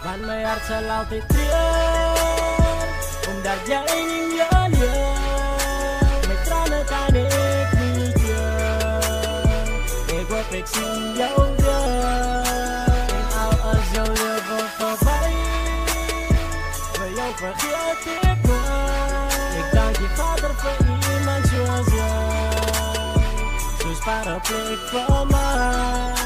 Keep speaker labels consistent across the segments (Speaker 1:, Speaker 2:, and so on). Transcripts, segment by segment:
Speaker 1: Want mijn hart zal altijd trillen, omdat jij niet meer leert. Mijn tranen kan ik niet je. Ik hoop ik zie jou weer. En al als jouw leven voorbij, voor jou vergeet ik nooit. Ik dank je vader voor iemand zoals jij. Zo spaar een plek voor mij.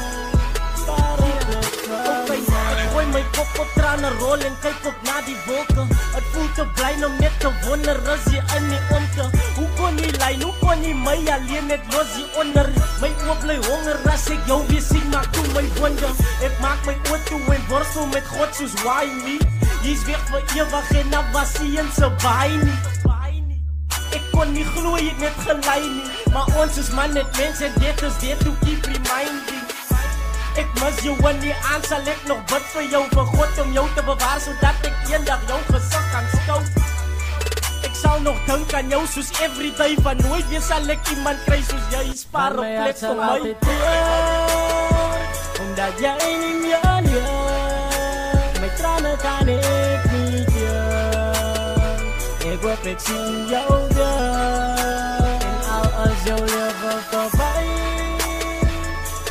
Speaker 1: Gooi mijn kop op tranen rol en kijk op naar die wolken. Het voelt te blij om net te wonder as je in die omte. Hoe kon die lijn, hoe kon die mij alleen net los hier onder. Mijn oor bly honger as ek jou weer sien, maak toe my wonder. Ek maak my oor toe en worstel met God soos why me. Jy's weg vir ewig en na was hy in sy baai nie. Ek kon nie glo jy het net gelei nie. Maar ons is man net mens en dit is dit to keep reminding. Ik mis jou in die aan, sal ek nog bid vir jou, vir God om jou te bewaar, zodat ek eendag jou gesig kan skou. Ek sal nog dink aan jou soos everyday, van nooit weer sal ek iemand kry soos jy, spaar op plek vir my. Omdat jy nie meer leer, my trane kan ek nie keer. Ek hoop ek sien jou weer, en al as jou lewe voorbij,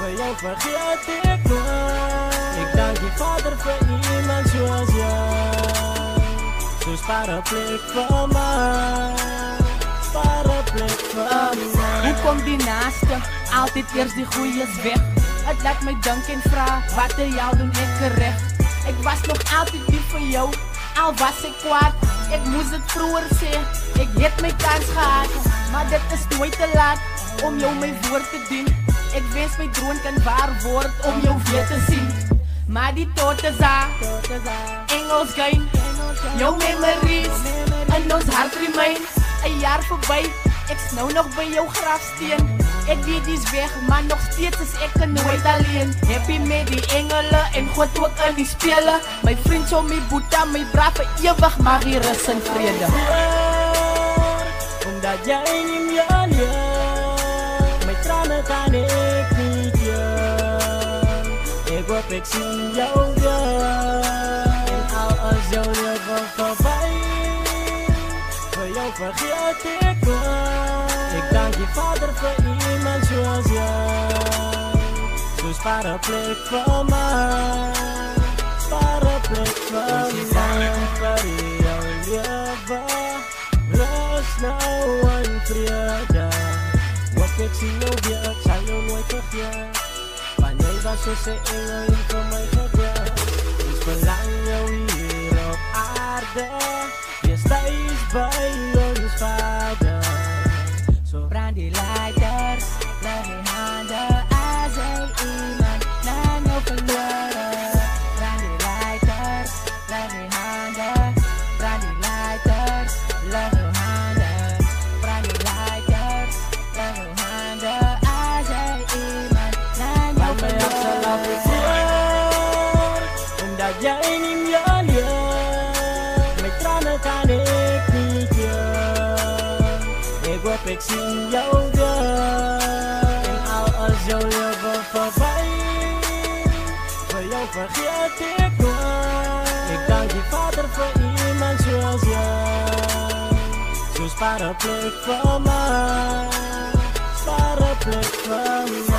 Speaker 1: voor jou vergeet ik nooit. Ik dank je vader voor iemand zoals jij. Zo spaar een plek voor mij. Spaar een plek voor mij.
Speaker 2: Hoe komt die naaste? Altijd eerst die goeies weg. Het laat mij denken en vragen, wat er jou doen ik gerecht. Ik was nog altijd lief voor jou, al was ik kwaad. Ik moest het vroeger zeggen, ik heb mijn kans gehad. Maar dit is nooit te laat om jou mijn woord te doen. Ik wens mijn droom kan waar worden om jou weer te zien. Maar die tot is daar, Engels gein. Jouw memories in ons hart remain. Een jaar voorbij, ik snauw nog bij jouw grafsteen. Ik weet die is weg, maar nog steeds is ik nooit alleen. Happy met die engelen en God ook in die spelen. Mijn vriend zo, mijn boeta, mijn brave, eeuwig mag hier rust en vrede.
Speaker 1: Omdat jij niet meer leert, mijn tranen kan ik niet keer. Ik hoop ik zie jou weer, en al als jouw leven voorbij, voor jou vergeet ik nooit. Ik dank je vader voor iemand zoals jij. Zo spaar een plek voor mij, spaar een plek voor mij. Voor jouw leven, rust nou en vrede. Wat ik zie jou weer, ik zal jou nooit vergeten. Van jij was zoals een engel die voor mij gebeurt. Dus verlang jou hier op aarde, je steeds bij ons vader.
Speaker 2: Brand die lighters, leg je handen als hij iemand naar jou verloren. Brand die lighters, leg je handen. Brand die lighters, leg je handen. Brand die lighters, leg je handen als hij iemand naar jou verloren.
Speaker 1: Omdat jij niet meer leert, mijn tranen kan ik niet keer. Ik hoop ik zie jou weer, en al als jouw leven voorbij, voor jou vergeet ik nooit. Ik dank je vader voor iemand zoals jij. Zo spaar een plek voor mij, spaar een plek voor mij.